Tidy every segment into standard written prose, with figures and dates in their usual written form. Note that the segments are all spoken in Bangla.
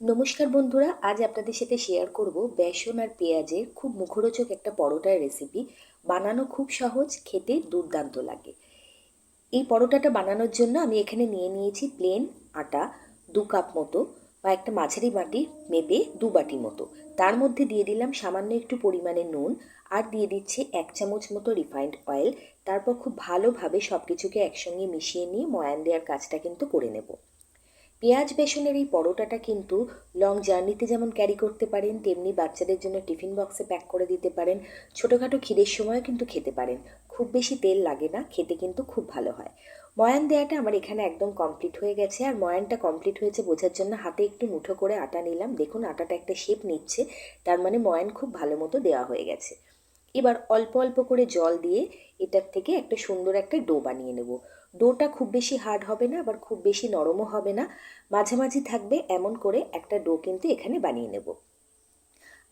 নমস্কার বন্ধুরা, আজ আপনাদের সাথে শেয়ার করব বেসন আর পেঁয়াজের খুব মুখরোচক একটা পরোটার রেসিপি। বানানো খুব সহজ, খেতে দুর্দান্ত লাগে। এই পরোটাটা বানানোর জন্য আমি এখানে নিয়ে নিয়েছি প্লেন আটা 2 কাপ মতো, বা একটা মাঝারি বাটি মেপে 2 বাটি মতো। তার মধ্যে দিয়ে দিলাম সামান্য একটু পরিমাণে নুন, আর দিয়ে দিচ্ছি 1 চামচ মতো রিফাইন্ড অয়েল। তারপর খুব ভালোভাবে সব কিছুকে একসঙ্গে মিশিয়ে নিয়ে ময়ান দেওয়ার কাজটা কিন্তু করে নেব। পেঁয়াজ বেসনের এই পরোটাটা কিন্তু লং জার্নিতে যেমন ক্যারি করতে পারেন, তেমনি বাচ্চাদের জন্য টিফিন বক্সে প্যাক করে দিতে পারেন। ছোটোখাটো খিদের সময়ও কিন্তু খেতে পারেন। খুব বেশি তেল লাগে না, খেতে কিন্তু খুব ভালো হয়। ময়ান দেওয়াটা আমার এখানে একদম কমপ্লিট হয়ে গেছে। আর ময়ানটা কমপ্লিট হয়েছে বোঝার জন্য হাতে একটু মুঠো করে আটা নিলাম। দেখুন আটাটা একটা শেপ নিচ্ছে, তার মানে ময়ান খুব ভালো মতো দেওয়া হয়ে গেছে। এবার অল্প অল্প করে জল দিয়ে এটার থেকে একটা সুন্দর একটা ডো বানিয়ে নেব। ডোটা খুব বেশি হার্ড হবে না, আবার খুব বেশি নরমও হবে না, মাঝামাঝি থাকবে, এমন করে একটা ডো কিন্তু এখানে বানিয়ে নেব।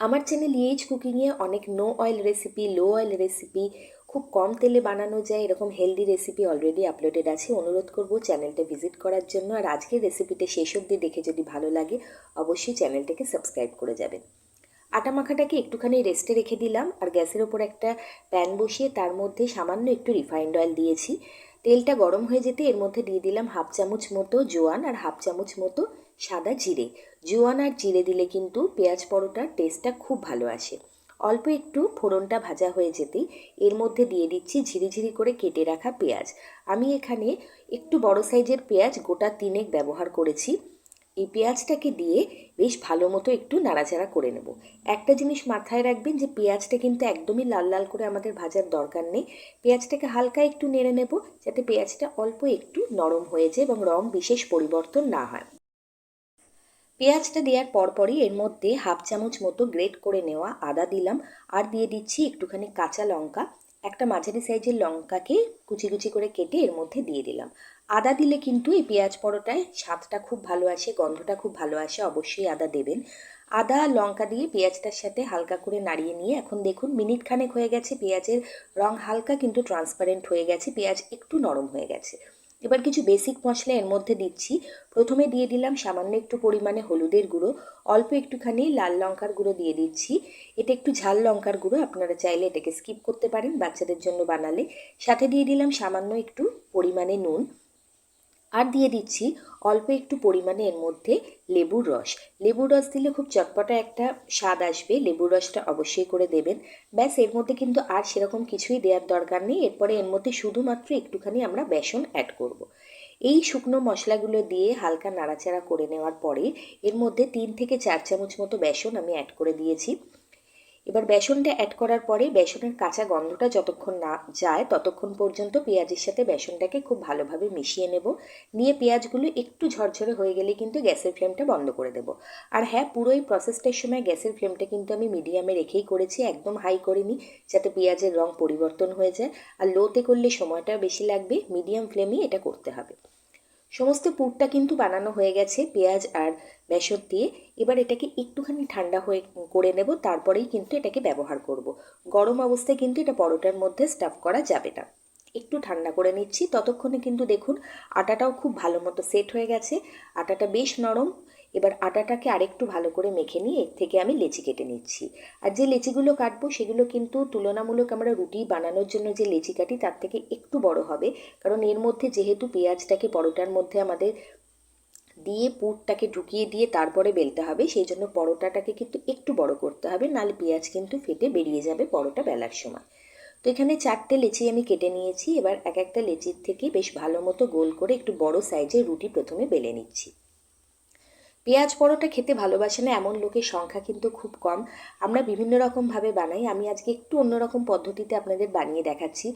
আমার চ্যানেল ইএইচ কুকিংয়ে অনেক no oil recipe, low oil recipe, খুব কম তেলে বানানো যায় এরকম হেলদি রেসিপি অলরেডি আপলোডেড আছে। অনুরোধ করব চ্যানেলটা ভিজিট করার জন্য। আর আজকের রেসিপিটা শেষ অবধি দেখে যদি ভালো লাগে অবশ্যই চ্যানেলটাকে সাবস্ক্রাইব করে যাবেন। আটা মাখাটাকে একটুখানি রেস্টে রেখে দিলাম, আর গ্যাসের ওপর একটা প্যান বসিয়ে তার মধ্যে সামান্য একটু রিফাইন্ড অয়েল দিয়েছি। তেলটা গরম হয়ে যেতে এর মধ্যে দিয়ে দিলাম 1/2 চামচ মতো জোয়ান আর 1/2 চামচ মতো সাদা জিরে। জোয়ান আর জিরে দিলে কিন্তু পেঁয়াজ পরোটার টেস্টটা খুব ভালো আসে। অল্প একটু ফোড়নটা ভাজা হয়ে যেতেই এর মধ্যে দিয়ে দিচ্ছি ঝিরিঝিরি করে কেটে রাখা পেঁয়াজ। আমি এখানে একটু বড় সাইজের পেঁয়াজ গোটা 3 ব্যবহার করেছি। এই পেঁয়াজটাকে দিয়ে বেশ ভালো মতো একটু নাড়াচাড়া করে নেব। একটা জিনিস মাথায় রাখবেন যে পেঁয়াজটা কিন্তু একদমই লাল লাল করে আমাদের ভাজার দরকার নেই। পেঁয়াজটাকে হালকা একটু নেড়ে নেব, যাতে পেঁয়াজটা অল্প একটু নরম হয়ে যায় এবং রং বিশেষ পরিবর্তন না হয়। পেঁয়াজটা দেওয়ার পরপরই এর মধ্যে 1/2 চামচ মতো গ্রেট করে নেওয়া আদা দিলাম, আর দিয়ে দিচ্ছি একটুখানি কাঁচা লঙ্কা। একটা মাঝারি সাইজের লঙ্কাকে কুচি কুচি করে কেটে এর মধ্যে দিয়ে দিলাম। আদা দিলে কিন্তু এই পেঁয়াজ পরোটায় স্বাদটা খুব ভালো আসে, গন্ধটা খুব ভালো আসে, অবশ্যই আদা দেবেন। আদা আর লঙ্কা দিয়ে পেঁয়াজটার সাথে হালকা করে নাড়িয়ে নিয়ে এখন দেখুন মিনিট খানেক হয়ে গেছে, পেঁয়াজের রং হালকা কিন্তু ট্রান্সপারেন্ট হয়ে গেছে, পেঁয়াজ একটু নরম হয়ে গেছে। এবার কিছু বেসিক মশলা এর মধ্যে দিচ্ছি। প্রথমে দিয়ে দিলাম সামান্য একটু পরিমাণে হলুদের গুঁড়ো, অল্প একটুখানি লাল লঙ্কার গুঁড়ো দিয়ে দিচ্ছি। এটা একটু ঝাল লঙ্কার গুঁড়ো, আপনারা চাইলে এটাকে স্কিপ করতে পারেন বাচ্চাদের জন্য বানালে। সাথে দিয়ে দিলাম সামান্য একটু পরিমাণে নুন, আর দিয়ে দিচ্ছি অল্প একটু পরিমাণে এর মধ্যে লেবুর রস। লেবুর রস দিলে খুব চটপটা একটা স্বাদ আসবে, লেবুর রসটা অবশ্যই করে দেবেন। ব্যাস, এর মধ্যে কিন্তু আর সেরকম কিছুই দেওয়ার দরকার নেই। এরপরে এর মধ্যে শুধুমাত্র একটুখানি আমরা বেসন অ্যাড করব। এই শুকনো মশলাগুলো দিয়ে হালকা নাড়াচাড়া করে নেওয়ার পরে এর মধ্যে 3 থেকে 4 চামচ মতো বেসন আমি অ্যাড করে দিয়েছি। এবার বেসনটা অ্যাড করার পরে বেসনের কাঁচা গন্ধটা যতক্ষণ না যায় ততক্ষণ পর্যন্ত পেঁয়াজের সাথে বেসনটাকে খুব ভালোভাবে মিশিয়ে নেব। নিয়ে পেঁয়াজগুলো একটু ঝরঝরে হয়ে গেলে কিন্তু গ্যাসের ফ্লেমটা বন্ধ করে দেব। আর হ্যাঁ, পুরো এই প্রসেসটার সময় গ্যাসের ফ্লেমটা কিন্তু আমি মিডিয়ামে রেখেই করেছি, একদম হাই করিনি, যাতে পেঁয়াজের রং পরিবর্তন হয়ে যায়। আর লোতে করলে সময়টা বেশি লাগবে, মিডিয়াম ফ্লেমেই এটা করতে হবে। সমস্ত পুরটা কিন্তু বানানো হয়ে গেছে পেঁয়াজ আর বেসন দিয়ে। এবার এটাকে একটুখানি ঠান্ডা হয়ে করে নেব, তারপরেই কিন্তু এটাকে ব্যবহার করব। গরম অবস্থায় কিন্তু এটা পরোটার মধ্যে স্টাফ করা যাবে না। একটু ঠান্ডা করে নিচ্ছি, ততক্ষণে কিন্তু দেখুন আটাটাও খুব ভালো মতো সেট হয়ে গেছে, আটাটা বেশ নরম। এবার আটাটাকে আরেকটু ভালো করে মেখে নিয়ে এর থেকে আমি লেচি কেটে নিচ্ছি। আর যে লেচিগুলো কাটবো সেগুলো কিন্তু তুলনামূলক আমরা রুটি বানানোর জন্য যে লেচি কাটি তার থেকে একটু বড় হবে, কারণ এর মধ্যে যেহেতু পেঁয়াজটাকে পরোটার মধ্যে আমাদের দিয়ে পুরটাকে ঢুকিয়ে দিয়ে তারপরে বেলতে হবে, সেই জন্য পরোটাটাকে কিন্তু একটু বড় করতে হবে, নাহলে পেঁয়াজ কিন্তু ফেটে বেরিয়ে যাবে পরোটা বেলার সময়। তো এখানে 4টে লেচি আমি কেটে নিয়েছি। এবার এক একটা লেচির থেকে বেশ ভালো মতো গোল করে একটু বড় সাইজের রুটি প্রথমে বেলে নিচ্ছি। পেঁয়াজ পরোটা খেতে ভালোবাসে না এমন লোকের সংখ্যা কিন্তু খুব কম। আমরা বিভিন্ন রকমভাবে বানাই, আমি আজকে একটু অন্যরকম পদ্ধতিতে আপনাদের বানিয়ে দেখাচ্ছি।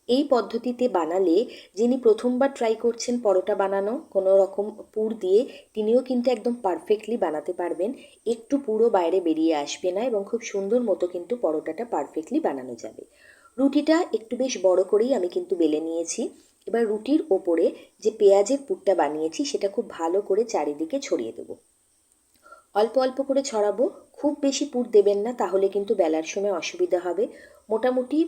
এই পদ্ধতিতে বানালে যিনি প্রথমবার ট্রাই করছেন পরোটা বানানো কোনো রকম পুর দিয়ে, তিনিও কিন্তু একদম পারফেক্টলি বানাতে পারবেন। একটু পুরো বাইরে বেরিয়ে আসবে না এবং খুব সুন্দর মতো কিন্তু পরোটাটা পারফেক্টলি বানানো যাবে। রুটিটা একটু বেশ বড় করেই আমি কিন্তু বেলে নিয়েছি। এবার রুটির ওপরে যে পেঁয়াজের পুরটা বানিয়েছি সেটা খুব ভালো করে চারিদিকে ছড়িয়ে দেবো। অল্প অল্প করে ছড়াবো, খুব বেশি পুর দেবেন না, তাহলে কিন্তু বেলার সময় অসুবিধা হবে। মোটামুটি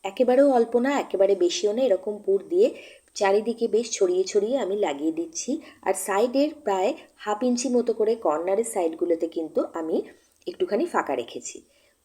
একেবারেও অল্প না, একেবারে বেশিও না, এরকম পুর দিয়ে চারিদিকে বেশ ছড়িয়ে ছড়িয়ে আমি লাগিয়ে দিচ্ছি। আর সাইডের প্রায় হাফ ইঞ্চি মতো করে কর্নারের সাইডগুলোতে কিন্তু আমি একটুখানি ফাঁকা রেখেছি।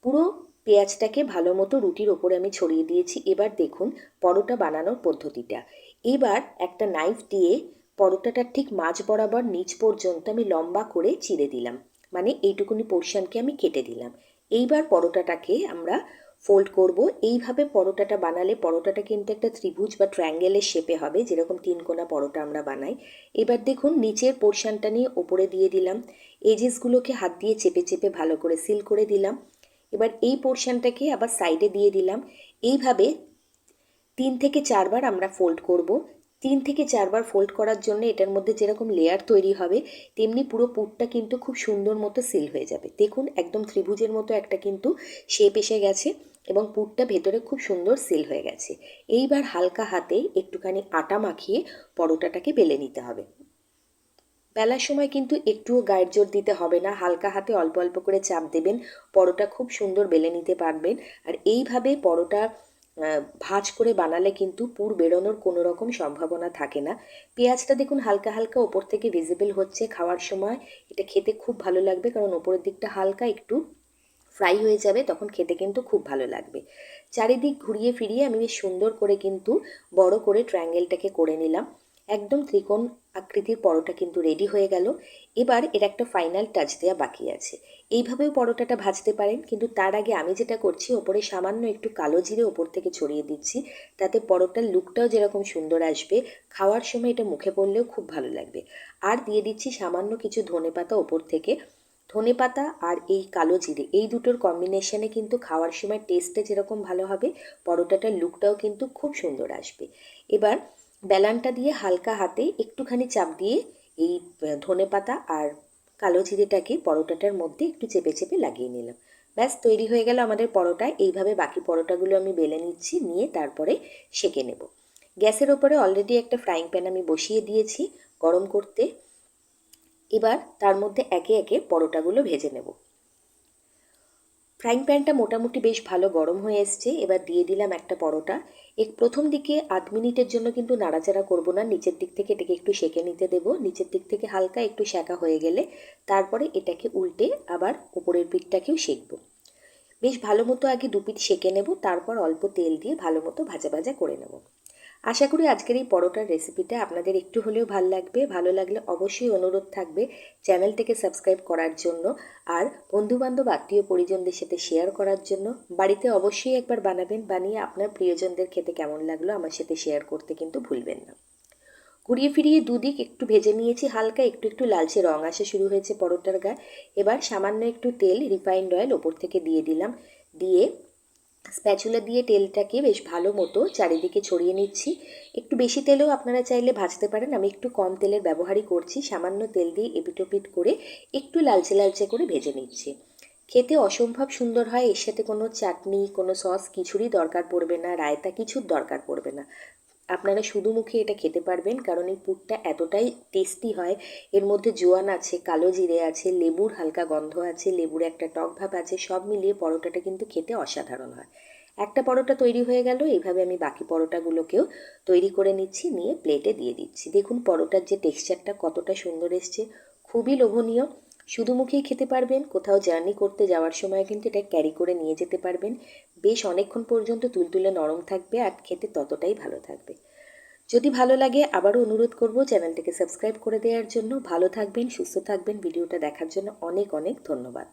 পুরো পেঁয়াজটাকে ভালো মতো রুটির ওপরে আমি ছড়িয়ে দিয়েছি। এবার দেখুন পরোটা বানানোর পদ্ধতিটা। এবার একটা নাইফ দিয়ে পরোটাটার ঠিক মাঝ বরাবর নিচ পর্যন্ত আমি লম্বা করে চিড়ে দিলাম, মানে এইটুকুনি পোর্শনকে আমি কেটে দিলাম। এইবার পরোটাটাকে আমরা ফোল্ড করব। এইভাবে পরোটাটা বানালে পরোটাটা কিন্তু একটা ত্রিভুজ বা ট্রায়াঙ্গেলের শেপে হবে, যেরকম তিনকোনা পরোটা আমরা বানাই। এবার দেখুন নিচের পোর্শনটা নিয়ে ওপরে দিয়ে দিলাম, এজেসগুলোকে হাত দিয়ে চেপে চেপে ভালো করে সিল করে দিলাম। এবার এই পোর্শনটাকে আবার সাইডে দিয়ে দিলাম। এইভাবে 3 থেকে 4 বার আমরা ফোল্ড করব। 3 থেকে 4 বার ফোল্ড করার জন্য এটার মধ্যে যেরকম লেয়ার তৈরি হবে তেমনি পুরো পুরটা কিন্তু খুব সুন্দর মতো সিল হয়ে যাবে। দেখুন একদম ত্রিভুজের মতো একটা কিন্তু শেপ এসে গেছে এবং পুরটা ভেতরে খুব সুন্দর সিল হয়ে গেছে। এইবার হালকা হাতে একটুখানি আটা মাখিয়ে পরোটাটাকে বেলে নিতে হবে। বেলার সময় কিন্তু একটুও গায়ের জোর দিতে হবে না, হালকা হাতে অল্প অল্প করে চাপ দেবেন, পরোটা খুব সুন্দর বেলে নিতে পারবেন। আর এইভাবে পরোটা ভাঁজ করে বানালে কিন্তু পুর বেরোনোর কোনো রকম সম্ভাবনা থাকে না। পেঁয়াজটা দেখুন হালকা হালকা ওপর থেকে ভিজিবল হচ্ছে, খাওয়ার সময় এটা খেতে খুব ভালো লাগবে, কারণ ওপরের দিকটা হালকা একটু ফ্রাই হয়ে যাবে, তখন খেতে কিন্তু খুব ভালো লাগবে। চারিদিক ঘুরিয়ে ফিরিয়ে আমি বেশ সুন্দর করে কিন্তু বড় করে ট্রায়াঙ্গেলটাকে করে নিলাম। একদম ত্রিকোণ আকৃতির পরোটা কিন্তু রেডি হয়ে গেল। এবার এর একটা ফাইনাল টাচ দেওয়া বাকি আছে। এইভাবেও পরোটাটা ভাজতে পারেন, কিন্তু তার আগে আমি যেটা করছি ওপরে সামান্য একটু কালো জিরে ওপর থেকে ছড়িয়ে দিচ্ছি, তাতে পরোটার লুকটাও যেরকম সুন্দর আসবে, খাওয়ার সময় এটা মুখে পড়লেও খুব ভালো লাগবে। আর দিয়ে দিচ্ছি সামান্য কিছু ধনেপাতা ওপর থেকে। ধনেপাতা আর এই কালো জিরে এই দুটোর কম্বিনেশনে কিন্তু খাওয়ার সময় টেস্টটা যেরকম ভালো হবে, পরোটাটার লুকটাও কিন্তু খুব সুন্দর আসবে। এবার বেলানটা দিয়ে হালকা হাতে একটুখানি চাপ দিয়ে এই ধনেপাতা আর কালো জিরেটাকে পরোটাটার মধ্যে একটু চেপে চেপে লাগিয়ে নিলাম। ব্যাস তৈরি হয়ে গেল আমাদের পরোটা। এইভাবে বাকি পরোটাগুলো আমি বেলে নিচ্ছি, নিয়ে তারপরে সেঁকে নেব। গ্যাসের ওপরে অলরেডি একটা ফ্রাইং প্যান আমি বসিয়ে দিয়েছি গরম করতে। এবার তার মধ্যে একে একে পরোটাগুলো ভেজে নেব। ফ্রাইং প্যানটা মোটামুটি বেশ ভালো গরম হয়ে এসছে। এবার দিয়ে দিলাম একটা পরোটা। প্রথম দিকে 8 মিনিটের জন্য কিন্তু নাড়াচাড়া করব না, নিচের দিক থেকে এটাকে একটু সেঁকে নিতে দেব। নিচের দিক থেকে হালকা একটু সেঁকা হয়ে গেলে তারপরে এটাকে উল্টে আবার উপরের পিঠটাকেও সেঁকব। বেশ ভালো মতো আগে দুপিঠ সেঁকে নেব, তারপর অল্প তেল দিয়ে ভালো মতো ভাজা ভাজা করে নেব। আশা করি আজকের এই পরোটার রেসিপিটা আপনাদের একটু হলেও ভালো লাগবে। ভালো লাগলে অবশ্যই অনুরোধ থাকবে চ্যানেলটিকে সাবস্ক্রাইব করার জন্য, আর বন্ধুবান্ধব আত্মীয় পরিজনদের সাথে শেয়ার করার জন্য। বাড়িতে অবশ্যই একবার বানাবেন, বানিয়ে আপনার প্রিয়জনদের খেতে কেমন লাগলো আমার সাথে শেয়ার করতে কিন্তু ভুলবেন না। ঘুরিয়ে ফিরিয়ে দুদিক একটু ভেজে নিয়েছি, হালকা একটু একটু লালচে রং আসা শুরু হয়েছে পরোটার গায়ে। এবার সামান্য একটু তেল, রিফাইন্ড অয়েল ওপর থেকে দিয়ে দিলাম। দিয়ে স্প্যাচুলা দিয়ে তেলটাকে বেশ ভালো মতো চারিদিকে ছড়িয়ে নিচ্ছি। একটু বেশি তেলেও আপনারা চাইলে ভাজতে পারেন, আমি একটু কম তেলের ব্যবহারই করছি। সামান্য তেল দিয়ে এপিটোপিট করে একটু লালচে লালচে করে ভেজে নিচ্ছি। খেতে অসম্ভব সুন্দর হয়। এর সাথে কোনো চাটনি, কোনো সস কিছুরই দরকার পড়বে না, রায়তা কিছুর দরকার পড়বে না। আপনারা শুধু মুখে এটা খেতে পারবেন, কারণ এই পুরটা এতটাই টেস্টি হয়। এর মধ্যে জোয়ান আছে, কালো জিরে আছে, লেবুর হালকা গন্ধ আছে, লেবুর একটা টক ভাব আছে, সব মিলিয়ে পরোটাটা কিন্তু খেতে অসাধারণ হয়। একটা পরোটা তৈরি হয়ে গেল। এইভাবে আমি বাকি পরোটাগুলোকেও তৈরি করে নিচ্ছি, নিয়ে প্লেটে দিয়ে দিচ্ছি। দেখুন পরোটার যে টেক্সচারটা কতটা সুন্দর এসছে, খুবই লোভনীয়। শুধু মুখেই খেতে পারবেন, কোথাও জার্নি করতে যাওয়ার সময় কিন্তু এটা ক্যারি করে নিয়ে যেতে পারবেন। বেশ অনেকক্ষণ পর্যন্ত তুলতুলে নরম থাকবে আর খেতে ততটাই ভালো থাকবে। যদি ভালো লাগে আবারও অনুরোধ করব চ্যানেলটিকে সাবস্ক্রাইব করে দেওয়ার জন্য। ভালো থাকবেন, সুস্থ থাকবেন। ভিডিওটা দেখার জন্য অনেক অনেক ধন্যবাদ।